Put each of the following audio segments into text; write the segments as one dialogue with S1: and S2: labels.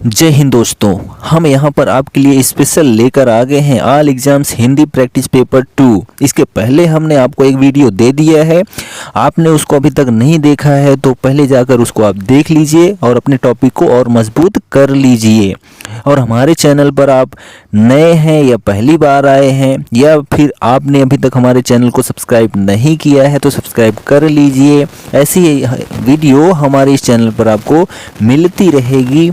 S1: जय हिंद दोस्तों, हम यहाँ पर आपके लिए स्पेशल लेकर आ गए हैं all exams Hindi practice paper 2। इसके पहले हमने आपको एक वीडियो दे दिया है, आपने उसको अभी तक नहीं देखा है तो पहले जाकर उसको आप देख लीजिए और अपने टॉपिक को और मजबूत कर लीजिए। और हमारे चैनल पर आप नए हैं या पहली बार आए हैं या फिर आपने अभी तक हमारे चैनल को सब्सक्राइब नहीं किया है तो सब्सक्राइब कर लीजिए। ऐसी वीडियो हमारे इस चैनल पर आपको मिलती रहेगी।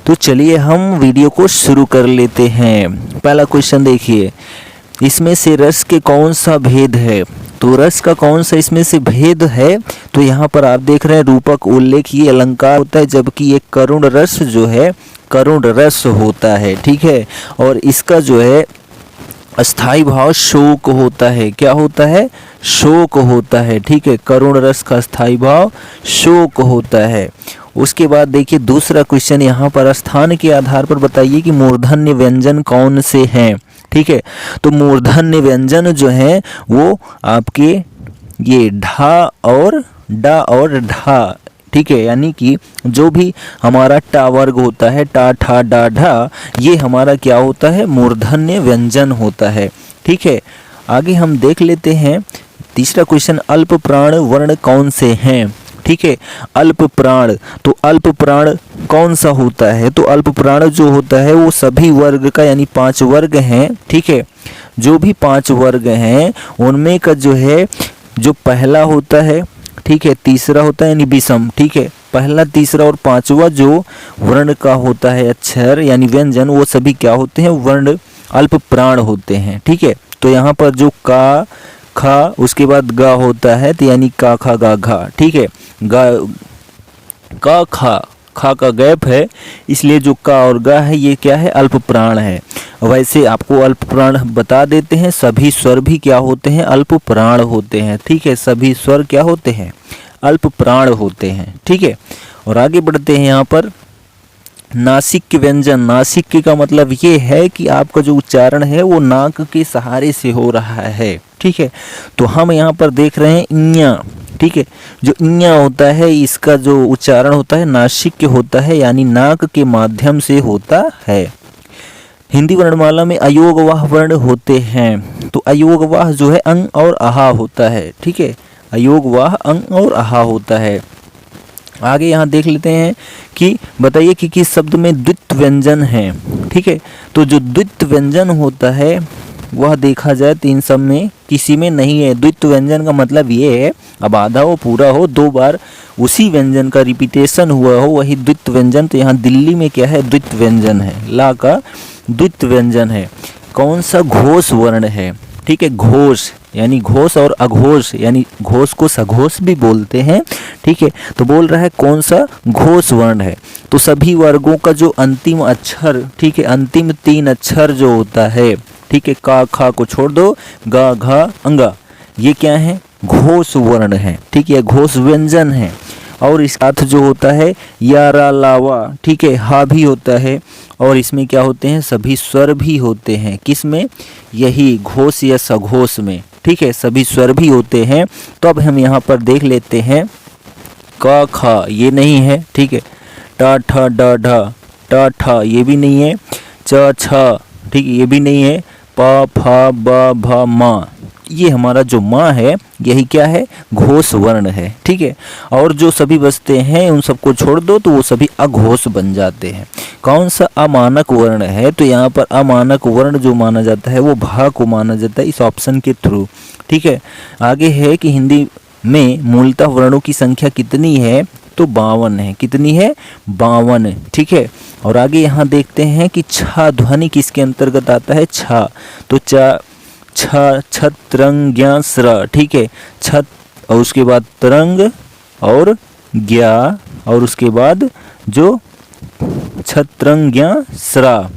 S1: तो चलिए हम वीडियो को शुरू कर लेते हैं। पहला क्वेश्चन देखिए, इसमें से रस के कौन सा भेद है? तो रस का कौन सा इसमें से भेद है? तो यहाँ पर आप देख रहे हैं रूपक उल्लेख ये अलंकार होता है, जबकि एक करुण रस जो है करुण रस होता है। ठीक है, और इसका जो है अस्थाई भाव शोक होता है। क्या होता है? शोक होता है। ठीक है, करुण रस का अस्थाई भाव शोक होता है। उसके बाद देखिए दूसरा क्वेश्चन, यहाँ पर स्थान के आधार पर बताइए कि मूर्धन्य व्यंजन कौन से हैं। ठीक है, तो मूर्धन्य व्यंजन जो हैं वो आपके ये ढा और डा और ढा। ठीक है, यानी कि जो भी हमारा टा वर्ग होता है, टा ठा डा ढा, ये हमारा क्या होता है? मूर्धन्य व्यंजन होता है। ठीक है, आगे हम देख लेते हैं तीसरा क्वेश्चन, अल्प प्राण वर्ण कौन से हैं? ठीक है, अल्प प्राण, तो अल्प प्राण कौन सा होता है? तो अल्प प्राण जो होता है वो सभी वर्ग का, यानी 5 वर्ग हैं। ठीक है, जो भी 5 वर्ग हैं उनमें का जो है जो पहला होता है, ठीक है, तीसरा होता है यानी विषम। ठीक है, पहला, तीसरा और पांचवा जो वर्ण का होता है अक्षर यानी व्यंजन, वो सभी क्या होते हैं? वर्ण अल्प प्राण होते हैं। ठीक है, तो यहाँ पर जो का खा उसके बाद गा होता है, तो यानी का खा गा घा। ठीक है, गा का खा का गैप है, इसलिए जो का और गा है ये क्या है? अल्प प्राण है। वैसे आपको अल्प प्राण बता देते हैं, सभी स्वर भी क्या होते हैं? अल्प प्राण होते हैं। ठीक है, सभी स्वर क्या होते हैं? अल्प प्राण होते हैं। ठीक है, और आगे बढ़ते हैं। यहाँ पर नासिक व्यंजन, नासिक का मतलब ये है कि आपका जो उच्चारण है वो नाक के सहारे से हो रहा है। ठीक है, तो हम यहाँ पर देख रहे हैं इन्या। ठीक है, जो इन्या होता है इसका जो उच्चारण होता है नासिक होता है, यानी नाक के माध्यम से होता है। हिंदी वर्णमाला में अयोगवाह वर्ण होते हैं, तो अयोगवाह जो है अंग और आहा होता है। ठीक है, अयोगवाह अंग और आहा होता है। आगे यहाँ देख लेते हैं कि बताइए कि किस शब्द में द्वित्व व्यंजन है। ठीक है, तो जो द्वित्व व्यंजन होता है वह देखा जाए 3 सब में किसी में नहीं है। द्वित्व व्यंजन का मतलब ये है अब आधा हो पूरा हो, 2 बार उसी व्यंजन का रिपीटेशन हुआ हो, वही द्वित्व व्यंजन। तो यहाँ दिल्ली में क्या है? द्वित्व व्यंजन है, ला का द्वित्व व्यंजन है। कौन सा घोष वर्ण है? ठीक है, घोष यानी घोष और अघोष, यानी घोष को सघोष भी बोलते हैं। ठीक है, तो बोल रहा है कौन सा घोष वर्ण है? तो सभी वर्गों का जो अंतिम अक्षर, ठीक है, अंतिम 3 अक्षर जो होता है, ठीक है, का खा को छोड़ दो, गा घा अंगा, ये क्या है? घोष वर्ण है। ठीक है, घोष व्यंजन है। और इस साथ जो होता है या रा लावा, ठीक है, हा भी होता है। और इसमें क्या होते हैं? सभी स्वर भी होते हैं। किस में? यही घोष या सघोष में। ठीक है, सभी स्वर भी होते हैं। तो अब हम यहाँ पर देख लेते हैं, का खा ये नहीं है। ठीक है, टा ठा डा ढा, टा ठा ये भी नहीं है, च छ, ठीक है, ये भी नहीं है, पा फा बा भा मा, ये हमारा जो माँ है यही क्या है? घोष वर्ण है। ठीक है, और जो सभी बचते हैं उन सबको छोड़ दो तो वो सभी अघोष बन जाते हैं। कौन सा अमानक वर्ण है? तो यहाँ पर अमानक वर्ण जो माना जाता है वो भा को माना जाता है इस ऑप्शन के थ्रू। ठीक है, आगे है कि हिंदी में मूलतः वर्णों की संख्या कितनी है? तो 52 है। कितनी है? 52। ठीक है, और आगे यहाँ देखते हैं कि छा ध्वनि किसके अंतर्गत आता है? छा, तो छत रंग ज्ञा स्र। ठीक है, छत और उसके बाद तरंग और ज्ञा और उसके बाद जो छत्रंग ज्ञा स्रा।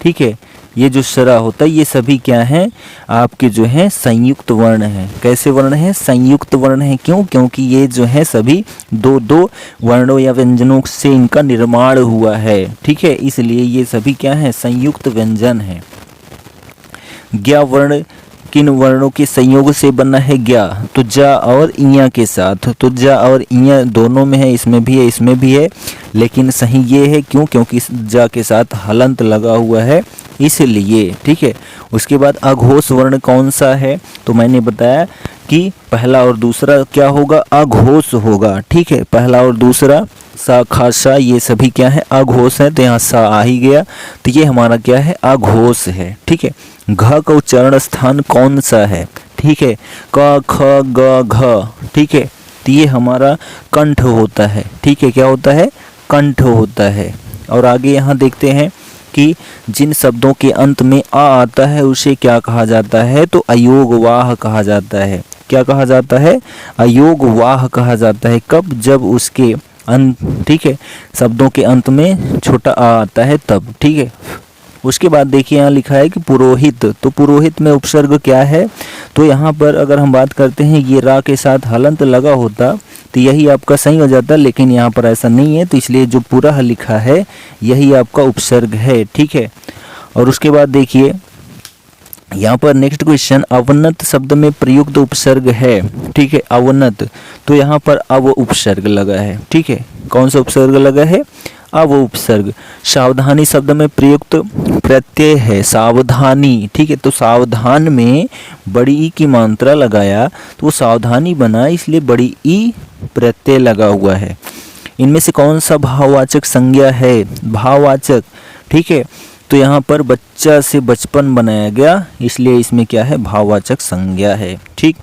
S1: ठीक है, ये जो स्रा होता है ये सभी क्या हैं? आपके जो हैं संयुक्त वर्ण हैं। कैसे वर्ण हैं? संयुक्त वर्ण हैं। क्यों? क्योंकि ये जो है सभी 2-2 वर्णों या व्यंजनों से इनका निर्माण हुआ है। ठीक है, इसलिए ये सभी क्या हैं? संयुक्त व्यंजन हैं। ज्ञा वर्ण किन वर्णों के संयोग से बना है ज्ञा, तो जा और इया के साथ, तो जा और इया दोनों में है, इसमें भी है इसमें भी है, लेकिन सही ये है क्यों, क्योंकि इस जा के साथ हलंत लगा हुआ है इसलिए। ठीक है, उसके बाद अघोष वर्ण कौन सा है, तो मैंने बताया कि पहला और दूसरा क्या होगा, अघोष होगा। ठीक है, पहला और दूसरा सा खा सा ये सभी क्या है, अघोष है, तो यहाँ सा आ ही गया, तो ये हमारा क्या है, अघोष है। ठीक है, घ का उच्चारण स्थान कौन सा है, ठीक है, क ख ग घ। ठीक है, तो ये हमारा कंठ होता है। ठीक है, क्या होता है, कंठ होता है। और आगे यहाँ देखते हैं कि जिन शब्दों के अंत में आ आता है उसे क्या कहा जाता है, तो अयोगवाह कहा जाता है। क्या कहा जाता है, अयोगवाह कहा जाता है। कब, जब उसके अंत, ठीक है, शब्दों के अंत में छोटा आ आता है तब। ठीक है, उसके बाद देखिए यहाँ लिखा है कि पुरोहित, तो पुरोहित में उपसर्ग क्या है, तो यहाँ पर अगर हम बात करते हैं ये रा के साथ हलंत लगा होता तो यही आपका सही हो जाता, लेकिन यहाँ पर ऐसा नहीं है, तो इसलिए जो पूरा लिखा है यही आपका उपसर्ग है। ठीक है, और उसके बाद देखिए यहाँ पर नेक्स्ट क्वेश्चन, अवनत शब्द में प्रयुक्त उपसर्ग है। ठीक है, अवनत, तो यहाँ पर अव उपसर्ग लगा है। ठीक है, कौन सा उपसर्ग लगा है, अव उपसर्ग। सावधानी शब्द में प्रयुक्त प्रत्यय है, सावधानी। ठीक है, तो सावधान में बड़ी ई की मात्रा लगाया तो वो सावधानी बना, इसलिए बड़ी ई प्रत्यय लगा हुआ है। इनमें से कौन सा भाववाचक संज्ञा है, भाववाचक। ठीक है, तो यहाँ पर बच्चा से बचपन बनाया गया, इसलिए इसमें क्या है, भाववाचक संज्ञा है। ठीक,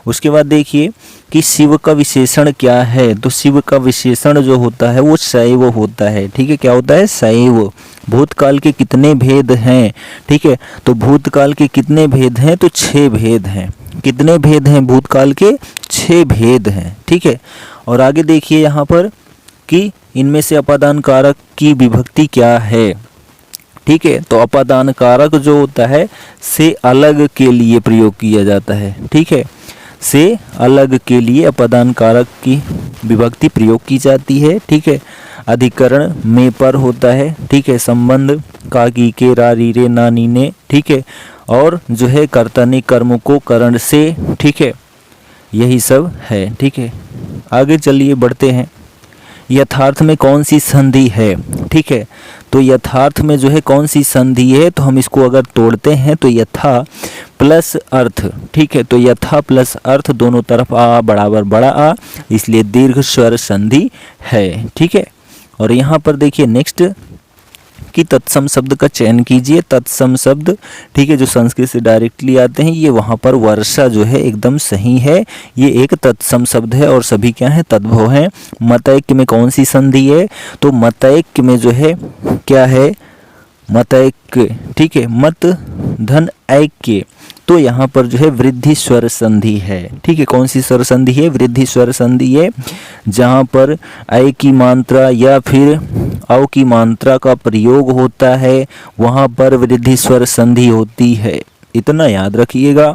S1: उसके बाद देखिए कि शिव का विशेषण क्या है, तो शिव का विशेषण जो होता है वो शैव होता है। ठीक है, क्या होता है, शैव। भूतकाल के कितने भेद हैं, ठीक है, तो भूतकाल के कितने भेद हैं, तो 6 भेद हैं। कितने भेद हैं, भूतकाल के 6 भेद हैं। ठीक है, और आगे देखिए यहाँ पर कि इनमें से अपादान कारक की विभक्ति क्या है। ठीक है, तो अपादान कारक जो होता है से अलग के लिए प्रयोग किया जाता है। ठीक है, से अलग के लिए अपादान कारक की विभक्ति प्रयोग की जाती है। ठीक है, अधिकरण में पर होता है। ठीक है, संबंध का की के रा री रे ना नी ने। ठीक है, और जो है कर्ता ने कर्म को करण से। ठीक है, यही सब है। ठीक है, आगे चलिए बढ़ते हैं। यथार्थ में कौन सी संधि है, ठीक है, तो यथार्थ में जो है कौन सी संधि है, तो हम इसको अगर तोड़ते हैं तो यथा प्लस अर्थ। ठीक है, तो यथा प्लस अर्थ दोनों तरफ आ बराबर बड़ा आ, इसलिए दीर्घ स्वर संधि है। ठीक है, और यहाँ पर देखिए नेक्स्ट कि तत्सम शब्द का चयन कीजिए। तत्सम शब्द, ठीक है, जो संस्कृत से डायरेक्टली आते हैं, ये वहाँ पर वर्षा जो है एकदम सही है, ये एक तत्सम शब्द है और सभी क्या है, तद्भव हैं। मतैक्य में कौन सी संधि है, तो मतैक्य में जो है क्या है, मतैक्य। ठीक है, मत धन ऐक्य, तो यहाँ पर जो है वृद्धि स्वर संधि है। ठीक है, कौन सी स्वर संधि है, वृद्धि स्वर संधि है। जहाँ पर ऐ की मात्रा या फिर औ की मात्रा का प्रयोग होता है वहाँ पर वृद्धि स्वर संधि होती है, इतना याद रखिएगा।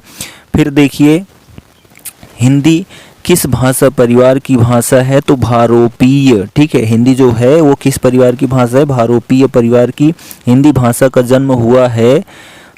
S1: फिर देखिए हिंदी किस भाषा परिवार की भाषा है, तो भारोपीय। ठीक है, हिंदी जो है वो किस परिवार की भाषा है, भारोपीय परिवार की हिंदी भाषा का जन्म हुआ है।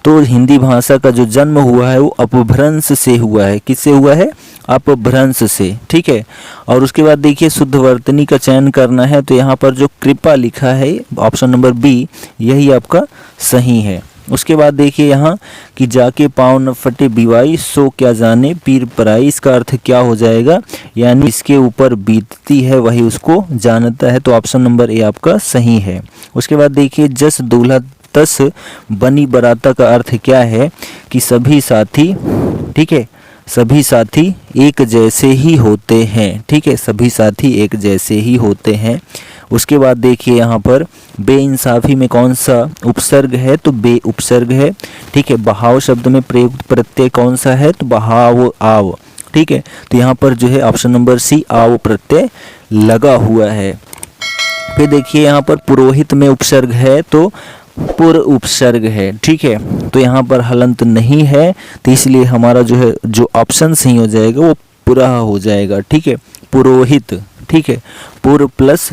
S1: तो हिंदी भाषा का जो जन्म हुआ है वो अपभ्रंश से हुआ है। किससे हुआ है, अपभ्रंश से। ठीक है, और उसके बाद देखिए शुद्ध वर्तनी का चयन करना है, तो यहाँ पर जो कृपा लिखा है ऑप्शन नंबर बी, यही आपका सही है। उसके बाद देखिए यहाँ कि जाके पाँव न फटे बिवाई सो क्या जाने पीर पराई, इसका अर्थ क्या हो जाएगा, यानी इसके ऊपर बीतती है वही उसको जानता है, तो ऑप्शन नंबर ए आपका सही है। उसके बाद देखिए जस दूल्हा तस बनी बराता का अर्थ क्या है, कि सभी साथी, ठीक है, सभी साथी एक जैसे ही होते हैं। ठीक है, सभी साथी एक जैसे ही होते हैं। उसके बाद देखिए यहाँ पर बेइंसाफी में कौन सा उपसर्ग है, तो बे उपसर्ग है। ठीक है, बहाव शब्द में प्रयुक्त प्रत्यय कौन सा है, तो बहाव आव। ठीक है, तो यहाँ पर जो है ऑप्शन नंबर सी आव प्रत्यय लगा हुआ है। फिर देखिए यहाँ पर पुरोहित में उपसर्ग है, तो पुर उपसर्ग है। ठीक है, तो यहाँ पर हलंत नहीं है, तो इसलिए हमारा जो है जो ऑप्शन सही हो जाएगा वो पुरा हो जाएगा। ठीक है, पुरोहित। ठीक है, पुर प्लस,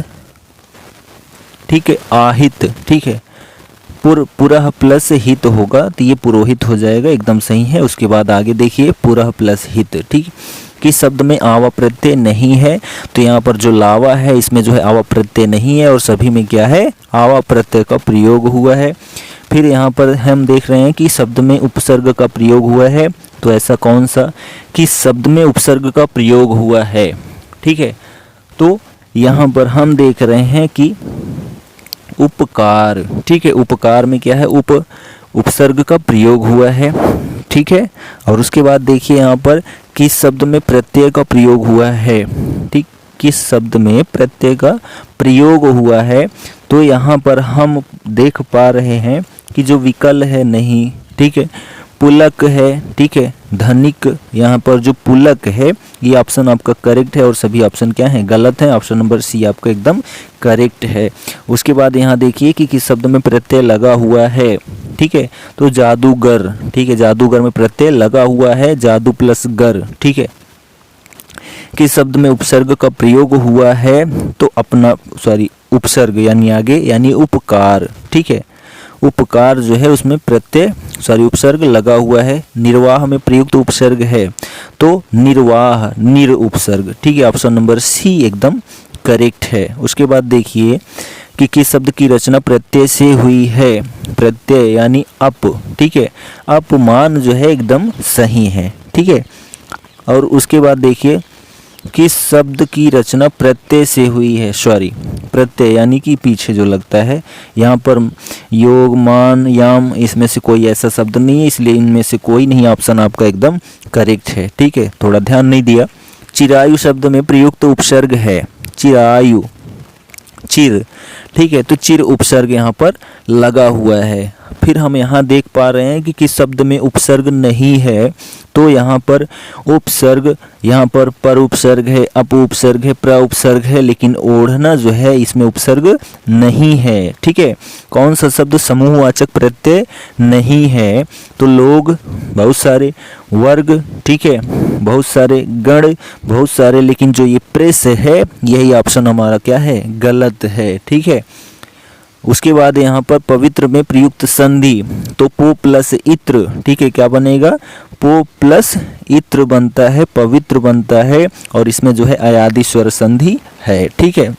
S1: ठीक है, आहित। ठीक है, पुरः प्लस हित होगा तो ये पुरोहित हो जाएगा, एकदम सही है। उसके बाद आगे देखिए पुरः प्लस हित, ठीक। किस शब्द में आवा प्रत्यय नहीं है, तो यहाँ पर जो लावा है इसमें जो है आवा प्रत्यय नहीं है और सभी में क्या है, आवा प्रत्यय का प्रयोग हुआ है। फिर यहाँ पर हम देख रहे हैं कि शब्द में उपसर्ग का प्रयोग हुआ है, तो ऐसा कौन सा कि शब्द में उपसर्ग का प्रयोग हुआ है, ठीक है। तो यहाँ पर हम देख रहे हैं कि उपकार, ठीक है, उपकार में क्या है, उपसर्ग का प्रयोग हुआ है, ठीक है। और उसके बाद देखिए यहाँ पर किस शब्द में प्रत्यय का प्रयोग हुआ है, ठीक, किस शब्द में प्रत्यय का प्रयोग हुआ है, तो यहाँ पर हम देख पा रहे हैं कि जो विकल है नहीं, ठीक है, पुलक है, ठीक है, धनिक, यहाँ पर जो पुलक है ये ऑप्शन आपका करेक्ट है और सभी ऑप्शन क्या हैं, गलत हैं। ऑप्शन नंबर सी आपका एकदम करेक्ट है। उसके बाद यहाँ देखिए कि किस शब्द में प्रत्यय लगा हुआ है, ठीक है, तो जादूगर, ठीक है, जादूगर में प्रत्यय लगा हुआ है, जादू प्लस गर, ठीक है। किस शब्द में उपसर्ग का प्रयोग हुआ है, तो उपसर्ग यानी आगे यानी उपकार, ठीक है, उपकार जो है उसमें प्रत्यय उपसर्ग लगा हुआ है। निर्वाह में प्रयुक्त उपसर्ग है तो निर्वाह, निर उपसर्ग, ठीक है। ऑप्शन नंबर सी एकदम करेक्ट है। उसके बाद देखिए कि किस शब्द की रचना प्रत्यय से हुई है, प्रत्यय यानी अप, ठीक है, अपमान जो है एकदम सही है, ठीक है। और उसके बाद देखिए किस शब्द की रचना प्रत्यय से हुई है, प्रत्यय यानी कि पीछे जो लगता है, यहाँ पर योग, मान, याम, इसमें से कोई ऐसा शब्द नहीं है, इसलिए इनमें से कोई नहीं, ऑप्शन आपका एकदम करेक्ट है, ठीक है, थोड़ा ध्यान नहीं दिया। चिरायु शब्द में प्रयुक्त उपसर्ग है, चिरायु, चिर, ठीक है, तो चिर उपसर्ग यहाँ पर लगा हुआ है। फिर हम यहाँ देख पा रहे हैं कि किस शब्द में उपसर्ग नहीं है, तो यहाँ पर उपसर्ग, यहाँ पर उपसर्ग है, अप उपसर्ग है, प्र उपसर्ग है, लेकिन ओढ़ना जो है इसमें उपसर्ग नहीं है, ठीक है। कौन सा शब्द समूहवाचक प्रत्यय नहीं है, तो लोग बहुत सारे, वर्ग, ठीक है, बहुत सारे, गण बहुत सारे, लेकिन जो ये प्रेस है यही ऑप्शन हमारा क्या है, गलत है, ठीक है। उसके बाद यहाँ पर पवित्र में प्रयुक्त संधि, तो पो प्लस इत्र, ठीक है, क्या बनेगा, पो प्लस इत्र बनता है, पवित्र बनता है, और इसमें जो है अयादि स्वर संधि है, ठीक है।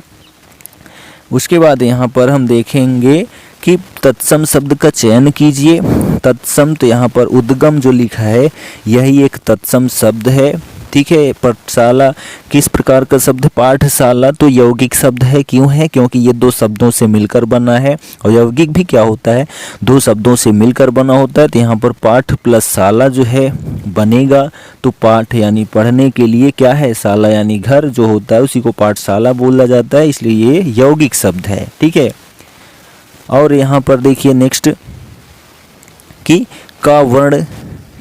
S1: उसके बाद यहाँ पर हम देखेंगे कि तत्सम शब्द का चयन कीजिए। तत्सम, तो यहाँ पर उद्गम जो लिखा है यही एक तत्सम शब्द है, ठीक है। पाठशाला किस प्रकार का शब्द, पाठशाला तो यौगिक शब्द है, क्यों है, क्योंकि ये दो शब्दों से मिलकर बना है, और यौगिक भी क्या होता है, दो शब्दों से मिलकर बना होता है। तो यहाँ पर पाठ प्लस शाला जो है बनेगा, तो पाठ यानी पढ़ने के लिए क्या है, शाला यानी घर जो होता है उसी को पाठशाला बोला जाता है, इसलिए ये यौगिक शब्द है, ठीक है। और यहाँ पर देखिए नेक्स्ट कि का वर्ण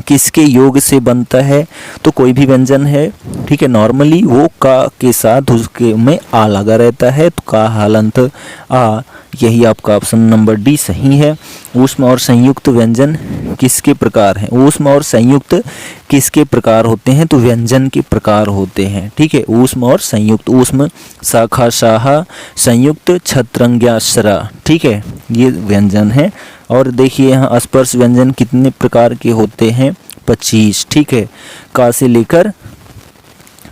S1: किसके योग से बनता है, तो कोई भी व्यंजन है, ठीक है, नॉर्मली वो का के साथ उसके में आ लगा रहता है, तो का हलंत आ, यही आपका ऑप्शन नंबर डी सही है। ऊष्म और संयुक्त व्यंजन किसके प्रकार हैं, ऊष्म और संयुक्त किसके प्रकार होते हैं, तो व्यंजन के प्रकार होते हैं, ठीक है। ऊष्म और संयुक्त, ऊष्म शाखा शाहा, संयुक्त छत्रंग्याश्रा, ठीक है, ये व्यंजन है। और देखिए यहाँ स्पर्श व्यंजन कितने प्रकार के होते हैं, 25, ठीक है, का से लेकर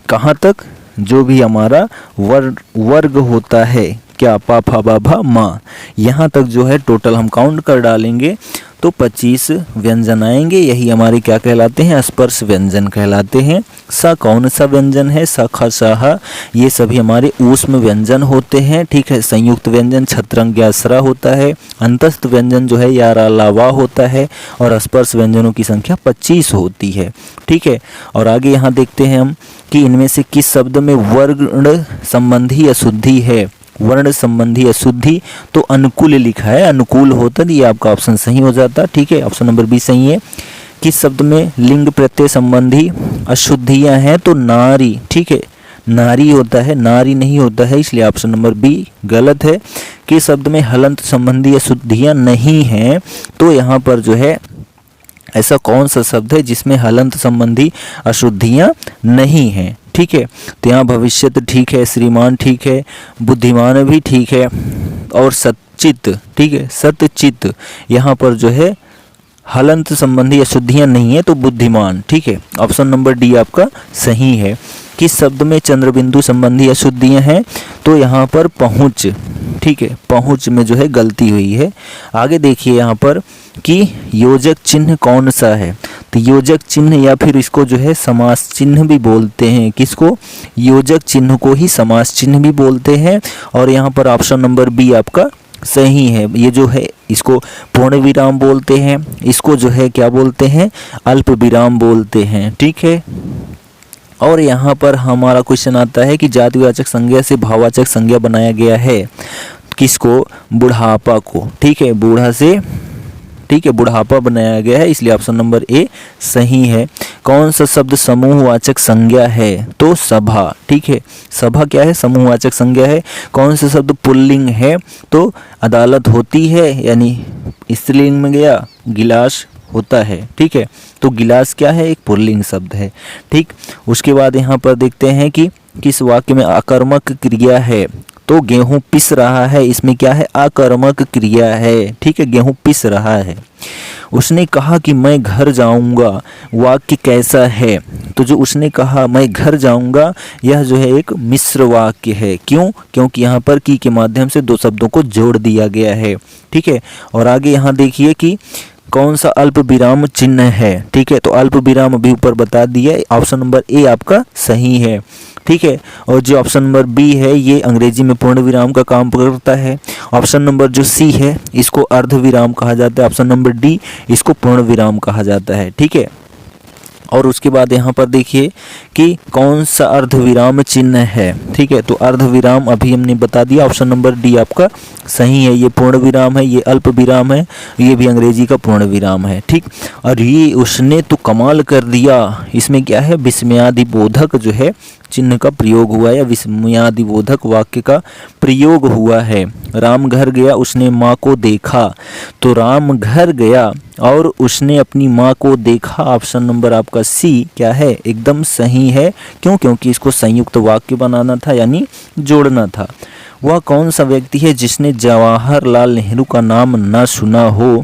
S1: कहाँ तक, जो भी हमारा वर्ग होता है, क्या पा फा बा भा मा, यहाँ तक जो है टोटल हम काउंट कर डालेंगे तो 25 व्यंजन आएंगे, यही हमारे क्या कहलाते हैं, स्पर्श व्यंजन कहलाते हैं। सा कौन सा व्यंजन है, सा खा साहा, ये सभी हमारे ऊष्म व्यंजन होते हैं, ठीक है। संयुक्त व्यंजन छत्रंग्यास्रा होता है, अंतस्थ व्यंजन जो है यारा लावा होता है, और स्पर्श व्यंजनों की संख्या 25 होती है, ठीक है। और आगे यहाँ देखते हैं हम कि इनमें से किस शब्द में वर्ण संबंधी अशुद्धि है, वर्ण संबंधी अशुद्धि, तो अनुकूल लिखा है, अनुकूल होता, ये आपका ऑप्शन सही हो जाता, ठीक है, ऑप्शन नंबर बी सही है। किस शब्द में लिंग प्रत्यय संबंधी अशुद्धियां हैं, तो नारी, ठीक है, नारी होता है, नारी नहीं होता है, इसलिए ऑप्शन नंबर बी गलत है। किस शब्द में हलंत संबंधी अशुद्धियां नहीं हैं, तो यहाँ पर जो है ऐसा कौन सा शब्द है जिसमें हलंत संबंधी अशुद्धियां नहीं हैं, ठीक है। तो यहाँ भविष्यत ठीक है, श्रीमान ठीक है, बुद्धिमान भी ठीक है, और सचित, ठीक है, सतचित, यहाँ पर जो है हलंत संबंधी अशुद्धियाँ नहीं है तो बुद्धिमान, ठीक है। ऑप्शन नंबर डी आपका सही है। किस शब्द में चंद्रबिंदु संबंधी अशुद्धियाँ हैं, तो यहाँ पर पहुँच, ठीक है, पहुँच में जो है गलती हुई है। आगे देखिए यहाँ पर कि योजक चिन्ह कौन सा है, तो योजक चिन्ह या फिर इसको जो है समास चिन्ह भी बोलते हैं। किसको? योजक चिन्ह को ही समास चिन्ह भी बोलते हैं। और यहाँ पर ऑप्शन नंबर बी आपका सही है। ये जो है इसको पूर्ण विराम बोलते हैं, इसको जो है क्या बोलते हैं, अल्प विराम बोलते हैं, ठीक है। और यहाँ पर हमारा क्वेश्चन आता है कि जातिवाचक संज्ञा से भाववाचक संज्ञा बनाया गया है, किसको? बुढ़ापा को, ठीक है, बूढ़ा से, ठीक है, बुढ़ापा बनाया गया है, इसलिए ऑप्शन नंबर ए सही है। कौन सा शब्द समूहवाचक संज्ञा है, तो सभा, ठीक है, सभा क्या है? समूहवाचक संज्ञा है। कौन सा शब्द पुल्लिंग है, तो अदालत होती है, यानी स्त्रीलिंग में गया गिलास होता है, ठीक है, तो गिलास क्या है? एक पुल्लिंग शब्द है, ठीक। उसके बाद यहाँ पर देखते हैं कि किस वाक्य में आकर्मक क्रिया है, तो गेहूं पिस रहा है, इसमें क्या है? आकर्मक क्रिया है, ठीक है, गेहूं पिस रहा है। उसने कहा कि मैं घर जाऊंगा, वाक्य कैसा है, तो जो उसने कहा मैं घर जाऊंगा, यह जो है एक मिश्र वाक्य है। क्यों? क्योंकि यहाँ पर की के माध्यम से दो शब्दों को जोड़ दिया गया है, ठीक है। और आगे यहाँ देखिए कि कौन सा अल्प विराम चिन्ह है, ठीक है, तो अल्प विराम अभी ऊपर बता दिया, ऑप्शन नंबर ए आपका सही है, ठीक है। और जो ऑप्शन नंबर बी है ये अंग्रेजी में पूर्ण विराम का काम करता है। ऑप्शन नंबर जो सी है इसको अर्ध विराम कहा जाता है। ऑप्शन नंबर डी इसको पूर्ण विराम कहा जाता है, ठीक है। और उसके बाद यहाँ पर देखिए कि कौन सा अर्धविराम चिन्ह है, ठीक है, तो अर्धविराम अभी हमने बता दिया, ऑप्शन नंबर डी आपका सही है। ये पूर्ण विराम है, ये अल्प विराम है, ये भी अंग्रेजी का पूर्ण विराम है, ठीक। और ये उसने तो कमाल कर दिया, इसमें क्या है? विस्मयादिबोधक जो है चिन्ह का प्रयोग हुआ है, या विस्मयादिबोधक वाक्य का प्रयोग हुआ है। राम घर गया, उसने माँ को देखा, तो राम घर गया और उसने अपनी माँ को देखा, ऑप्शन नंबर आपका सी क्या है? एकदम सही है। क्यों? क्योंकि इसको संयुक्त वाक्य बनाना था, यानी जोड़ना था। वह कौन सा व्यक्ति है जिसने जवाहरलाल नेहरू का नाम न सुना हो,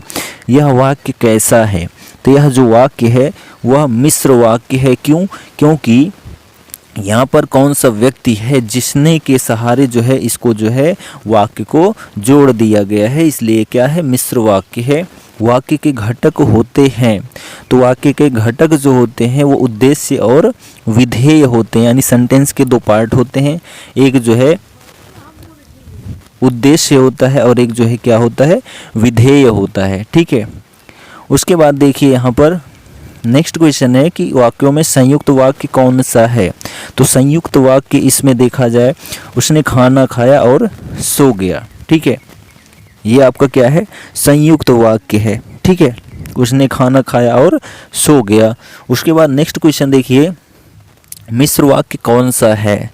S1: यह वाक्य कैसा है? तो यह जो वाक्य है वह मिश्र वाक्य है। क्यों? क्योंकि यहाँ पर कौन सा व्यक्ति है जिसने के सहारे जो है इसको जो है वाक्य को जोड़ दिया गया है, इसलिए क्या है? मिश्र वाक्य है। वाक्य के घटक होते हैं, तो वाक्य के घटक जो होते हैं वो उद्देश्य और विधेय होते हैं, यानी सेंटेंस के दो पार्ट होते हैं, एक जो है उद्देश्य होता है और एक जो है क्या होता है? विधेय होता है, ठीक है। उसके बाद देखिए यहाँ पर नेक्स्ट क्वेश्चन है कि वाक्यों में संयुक्त वाक्य कौन सा है, तो संयुक्त वाक्य इसमें देखा जाए उसने खाना खाया और सो गया, ठीक है, ये आपका क्या है? संयुक्त वाक्य है, ठीक है, उसने खाना खाया और सो गया। उसके बाद नेक्स्ट क्वेश्चन देखिए मिश्र वाक्य कौन सा है,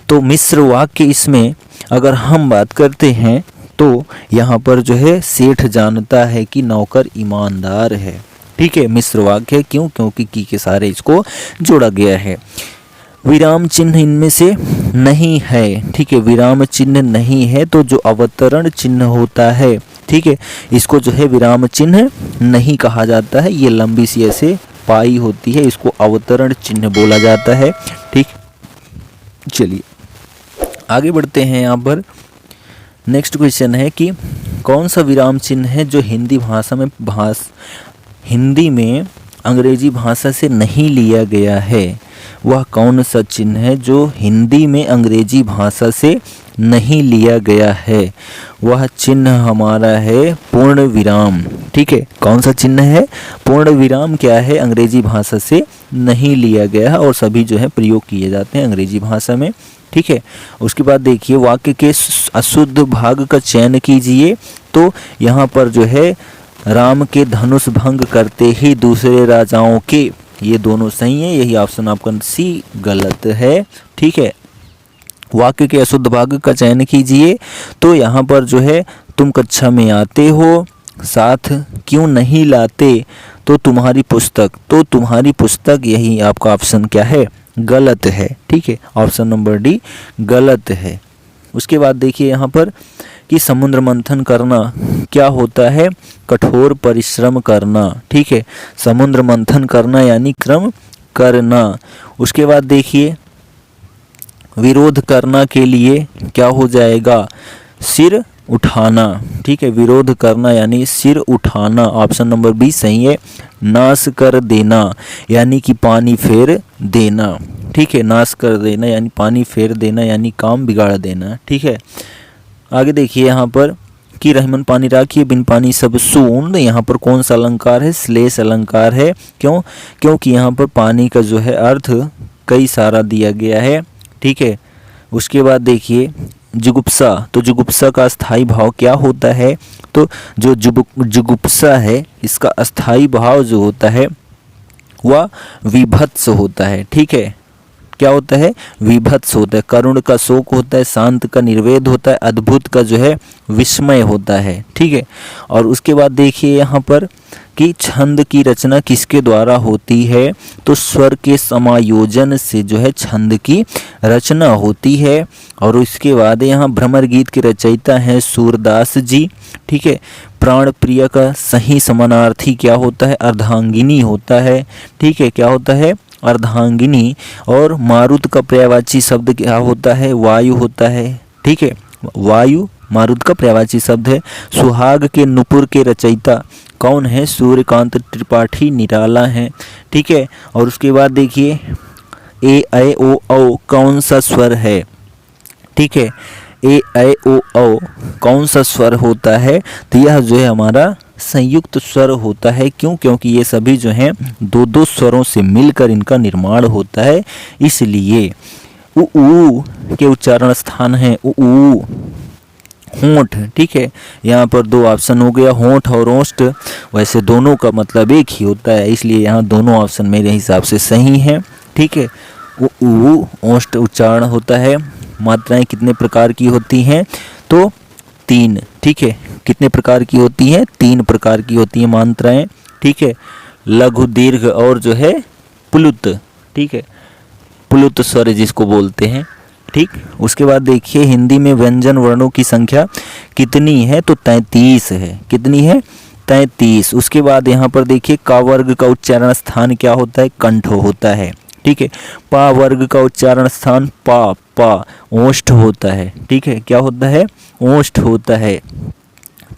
S1: तो मिश्र वाक्य इसमें अगर हम बात करते हैं तो यहाँ पर जो है सेठ जानता है कि नौकर ईमानदार है, ठीक है, मिश्र वाक्य है। क्यों? क्योंकि की के सारे इसको जोड़ा गया है। विराम चिन्ह इनमें से नहीं है, ठीक है, विराम चिन्ह नहीं है, तो जो अवतरण चिन्ह होता है, ठीक है, इसको जो है विराम चिन्ह नहीं कहा जाता है। ये लंबी सी ऐसे पाई होती है, इसको अवतरण चिन्ह बोला जाता है, ठीक। चलिए आगे बढ़ते हैं। यहाँ पर नेक्स्ट क्वेश्चन है कि कौन सा विराम चिन्ह है जो हिंदी में अंग्रेजी भाषा से नहीं लिया गया है, वह कौन सा चिन्ह है जो हिंदी में अंग्रेजी भाषा से नहीं लिया गया है? वह चिन्ह हमारा है पूर्ण विराम, ठीक है, कौन सा चिन्ह है? पूर्ण विराम क्या है? अंग्रेजी भाषा से नहीं लिया गया है और सभी जो है प्रयोग किए जाते हैं अंग्रेजी भाषा में, ठीक है। उसके बाद देखिए वाक्य के अशुद्ध भाग का चयन कीजिए, तो यहाँ पर जो है राम के धनुष भंग करते ही दूसरे राजाओं के, ये दोनों सही है, यही ऑप्शन आपका सी गलत है, ठीक है। वाक्य के अशुद्ध भाग का चयन कीजिए, तो यहाँ पर जो है तुम कक्षा में आते हो, साथ क्यों नहीं लाते, तो तुम्हारी पुस्तक यही आपका ऑप्शन क्या है, गलत है। ठीक है, ऑप्शन नंबर डी गलत है। उसके बाद देखिए यहाँ पर कि समुद्र मंथन करना क्या होता है, कठोर परिश्रम करना। ठीक है, समुद्र मंथन करना यानी श्रम करना। उसके बाद देखिए विरोध करना के लिए क्या हो जाएगा, सिर उठाना। ठीक है, विरोध करना यानी सिर उठाना, ऑप्शन नंबर बी सही है। नाश कर देना यानी कि पानी फेर देना। ठीक है, नाश कर देना यानी पानी फेर देना यानी काम बिगाड़ देना। ठीक है, आगे देखिए यहाँ पर कि रहमन पानी राखिए बिन पानी सब सून। यहाँ पर कौन सा अलंकार है, श्लेष अलंकार है। क्यों, क्योंकि यहाँ पर पानी का जो है अर्थ कई सारा दिया गया है। ठीक है, उसके बाद देखिए जुगुप्सा, तो जुगुप्सा का अस्थाई भाव क्या होता है, तो जो जुगुप्सा है इसका अस्थाई भाव जो होता है वह विभत्स होता है। ठीक है, क्या होता है, विभत्स होता है। करुण का शोक होता है, शांत का निर्वेद होता है, अद्भुत का जो है विस्मय होता है। ठीक है, और उसके बाद देखिए यहाँ पर कि छंद की रचना किसके द्वारा होती है, तो स्वर के समायोजन से जो है छंद की रचना होती है। और उसके बाद यहाँ भ्रमर गीत के रचयिता हैं सूरदास जी। ठीक है, प्राण प्रिय का सही समानार्थी क्या होता है, अर्धांगिनी होता है। ठीक है, क्या होता है, अर्धांगिनी। और मारुत का पर्यायवाची शब्द क्या होता है, वायु होता है। ठीक है, वायु मारुत का पर्यायवाची शब्द है। सुहाग के नुपुर के रचयिता कौन है, सूर्यकांत त्रिपाठी निराला हैं। ठीक है, और उसके बाद देखिए ए ऐ ओ औ कौन सा स्वर है। ठीक है, ए ऐ ओ औ कौन सा स्वर होता है, तो यह जो है हमारा संयुक्त स्वर होता है। क्यों, क्योंकि ये सभी जो हैं दो दो स्वरों से मिलकर इनका निर्माण होता है, इसलिए उ के उच्चारण स्थान है उ होंठ। ठीक है, यहाँ पर दो ऑप्शन हो गया, होंठ और ओष्ठ। वैसे दोनों का मतलब एक ही होता है, इसलिए यहाँ दोनों ऑप्शन मेरे हिसाब से सही हैं। ठीक है, उ ओष्ठ उच्चारण होता है। मात्राएं कितने प्रकार की होती हैं, तो 3। ठीक है, कितने प्रकार की होती हैं, 3 प्रकार की होती हैं मात्राएं। ठीक है, लघु, दीर्घ और जो है प्लुत। ठीक है, प्लुत स्वर जिसको बोलते हैं। ठीक, उसके बाद देखिए हिंदी में व्यंजन वर्णों की संख्या कितनी है, तो 33 है। कितनी है, 33। उसके बाद यहाँ पर देखिए का वर्ग का उच्चारण स्थान क्या होता है, कंठ होता है। ठीक है, पा वर्ग का उच्चारण स्थान पा ओष्ठ होता है। ठीक है, क्या होता है, ओष्ठ होता है।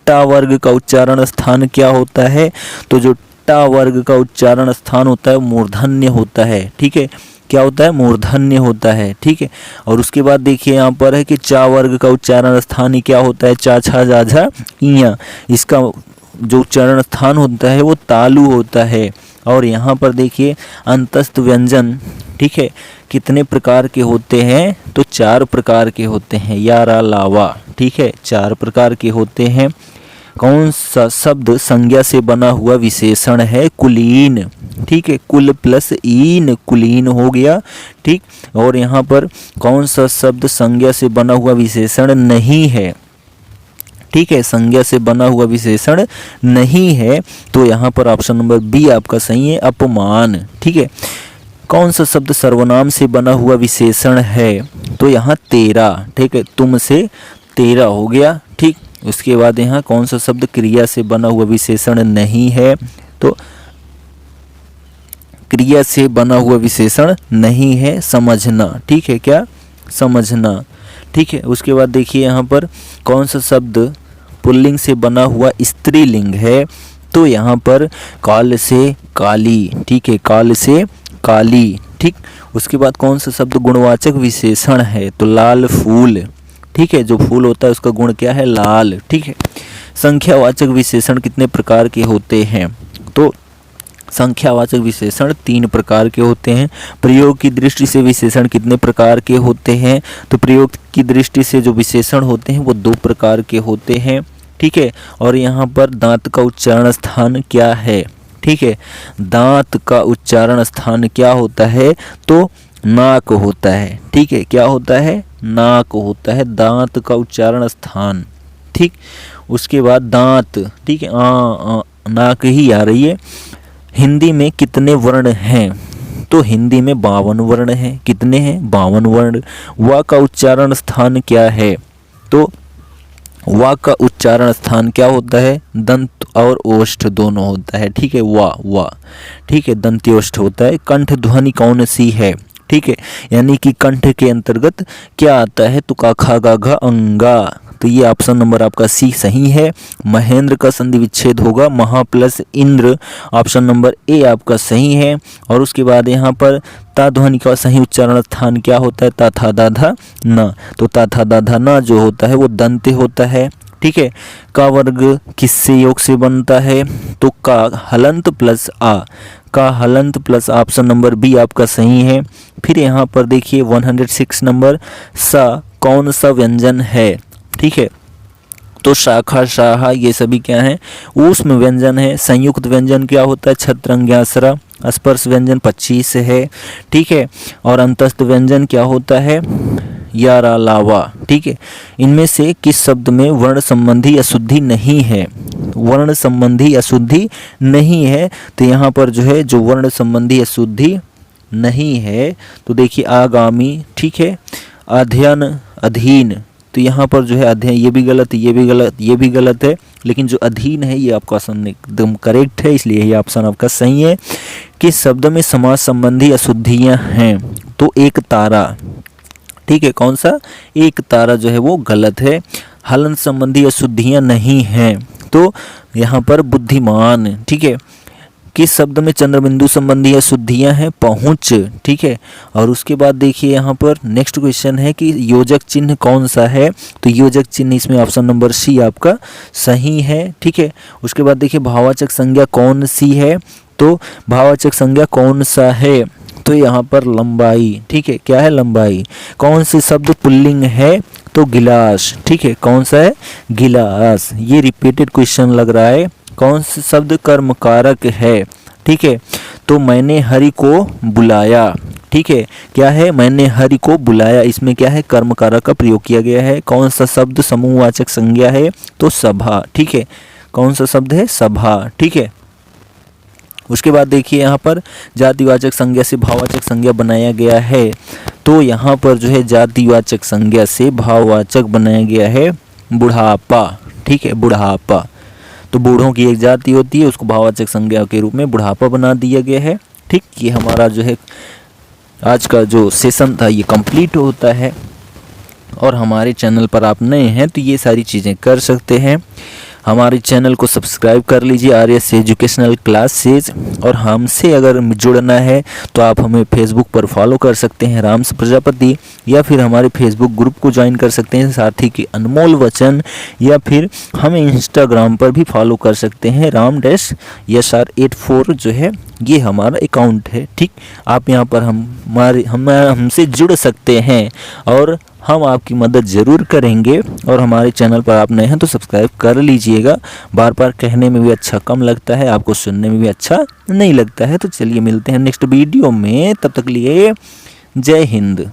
S1: टा वर्ग का उच्चारण स्थान क्या होता है, तो जो टा वर्ग का उच्चारण स्थान होता है मूर्धन्य होता है। ठीक है, क्या होता है, मूर्धन्य होता है। ठीक है, और उसके बाद देखिए यहाँ पर है कि चा वर्ग का उच्चारण स्थान क्या होता है, चा छा जा झा इया, इसका जो उच्चारण स्थान होता है वो तालु होता है। और यहाँ पर देखिए अंतस्थ व्यंजन, ठीक है, कितने प्रकार के होते हैं, तो 4 प्रकार के होते हैं, यारा लावा। ठीक है, 4 प्रकार के होते हैं। कौन सा शब्द संज्ञा से बना हुआ विशेषण है, कुलीन। ठीक है, कुल प्लस ईन, कुलीन हो गया। ठीक, और यहाँ पर कौन सा शब्द संज्ञा से बना हुआ विशेषण नहीं है, ठीक है, संज्ञा से बना हुआ विशेषण नहीं है, तो यहाँ पर ऑप्शन नंबर बी आपका सही है, अपमान। ठीक है, कौन सा शब्द सर्वनाम से बना हुआ विशेषण है, तो यहाँ तेरा। ठीक है, तुमसे तेरा हो गया। ठीक, उसके बाद यहाँ कौन सा शब्द क्रिया से बना हुआ विशेषण नहीं है, तो क्रिया से बना हुआ विशेषण नहीं है, समझना। ठीक है, क्या, समझना। ठीक है, उसके बाद देखिए यहाँ पर कौन सा शब्द पुल्लिंग से बना हुआ स्त्रीलिंग है, तो यहाँ पर काल से काली। ठीक है, काल से काली। ठीक, उसके बाद कौन सा शब्द गुणवाचक विशेषण है, तो लाल फूल। ठीक है, जो फूल होता है उसका गुण क्या है, लाल। ठीक है, संख्यावाचक विशेषण कितने प्रकार के होते हैं, तो संख्यावाचक विशेषण 3 प्रकार के होते हैं। प्रयोग की दृष्टि से विशेषण कितने प्रकार के होते हैं, तो प्रयोग की दृष्टि से जो विशेषण होते हैं वो 2 प्रकार के होते हैं। ठीक है, और यहाँ पर दांत का उच्चारण स्थान क्या है, ठीक है, दांत का उच्चारण स्थान क्या होता है, तो नाक होता है। ठीक है, क्या होता है, नाक होता है दांत का उच्चारण स्थान। ठीक, उसके बाद दांत, ठीक है, नाक ही आ रही है। हिंदी में कितने वर्ण हैं? तो हिंदी में 52 वर्ण हैं। कितने हैं? 52 वर्ण। व का उच्चारण स्थान क्या है? तो वा का उच्चारण स्थान क्या होता है? दंत और ओष्ठ दोनों होता है। ठीक है, वा ठीक है, दंत्योष्ठ होता है। कंठ ध्वनि कौन सी है? ठीक है, यानी कि कंठ के अंतर्गत क्या आता है? तो का खा गा घा अंगा। तो ये ऑप्शन नंबर आपका सी सही है। महेंद्र का संधि विच्छेद होगा महा plus Indra. Option number A आपका सही है। और उसके बाद यहाँ पर ता ध्वनि का सही उच्चारण स्थान क्या होता है? ता था दा धा न। तो ता था दा धा न जो होता है वो दंत्य होता है। ठीक है, का वर्ग किससे योग से बनता है? तो का हलंत प्लस आ। का हलंत प्लस ऑप्शन नंबर बी आपका सही है। फिर यहाँ पर देखिए 106 नंबर, सा कौन सा व्यंजन है? ठीक है, तो शाखा शाहा ये सभी क्या हैं? ऊष्म व्यंजन है। संयुक्त व्यंजन क्या होता है? छत्रंग्यासरा। स्पर्श व्यंजन 25 है। ठीक है, और अंतस्थ व्यंजन क्या होता है? यारा लावा। ठीक है, इनमें से किस शब्द में वर्ण संबंधी अशुद्धि नहीं है? वर्ण संबंधी अशुद्धि नहीं है। तो यहाँ पर जो है जो वर्ण संबंधी अशुद्धि नहीं है, तो देखिए आगामी। ठीक है, अध्ययन अधीन। तो यहाँ पर जो है अध्ययन ये भी गलत, ये भी गलत, ये भी गलत है, लेकिन जो अधीन है ये आपका ऑप्शन एकदम करेक्ट है, इसलिए ये ऑप्शन आपका सही है। किस शब्द में समास संबंधी अशुद्धियाँ हैं? तो एक तारा। ठीक है, कौन सा? एक तारा जो है वो गलत है। हलन संबंधी अशुद्धियाँ नहीं हैं, तो यहाँ पर बुद्धिमान। ठीक है, किस शब्द में चंद्रबिंदु संबंधी अशुद्धियाँ हैं? पहुँच। ठीक है, और उसके बाद देखिए यहाँ पर नेक्स्ट क्वेश्चन है कि योजक चिन्ह कौन सा है? तो योजक चिन्ह इसमें ऑप्शन नंबर सी आपका सही है। ठीक है, उसके बाद देखिए भाववाचक संज्ञा कौन सी है? तो भाववाचक संज्ञा कौन सा है? तो यहाँ पर लंबाई। ठीक है, क्या है? लंबाई। कौन से शब्द पुल्लिंग है? तो गिलास। ठीक है, कौन सा है? गिलास। ये रिपीटेड क्वेश्चन लग रहा है। कौन से शब्द कर्म कारक है? ठीक है, तो मैंने हरि को बुलाया। ठीक है, क्या है? मैंने हरि को बुलाया, इसमें क्या है? कर्म कारक का प्रयोग किया गया है। कौन सा शब्द समूहवाचक संज्ञा है? तो सभा। ठीक है, कौन सा शब्द है? सभा। ठीक है, उसके बाद देखिए यहाँ पर जातिवाचक संज्ञा से भाववाचक संज्ञा बनाया गया है। तो यहाँ पर जो है जातिवाचक संज्ञा से भाववाचक बनाया गया है बुढ़ापा। ठीक है, बुढ़ापा। तो बूढ़ों की एक जाति होती है, उसको भाववाचक संज्ञा के रूप में बुढ़ापा बना दिया गया है। ठीक, ये हमारा जो है आज का जो सेशन था ये कंप्लीट होता है। और हमारे चैनल पर आप नए हैं तो ये सारी चीज़ें कर सकते हैं। हमारे चैनल को सब्सक्राइब कर लीजिए आरएस एजुकेशनल क्लासेज। और हमसे अगर जुड़ना है तो आप हमें फेसबुक पर फॉलो कर सकते हैं राम प्रजापति, या फिर हमारे फेसबुक ग्रुप को ज्वाइन कर सकते हैं साथी के अनमोल वचन, या फिर हमें इंस्टाग्राम पर भी फॉलो कर सकते हैं ram-yasr84 जो है ये हमारा अकाउंट है। ठीक, आप यहाँ पर हमसे जुड़ सकते हैं और हम आपकी मदद ज़रूर करेंगे। और हमारे चैनल पर आप नए हैं तो सब्सक्राइब कर लीजिएगा। बार बार कहने में भी अच्छा कम लगता है, आपको सुनने में भी अच्छा नहीं लगता है। तो चलिए मिलते हैं नेक्स्ट वीडियो में, तब तक लिए जय हिंद।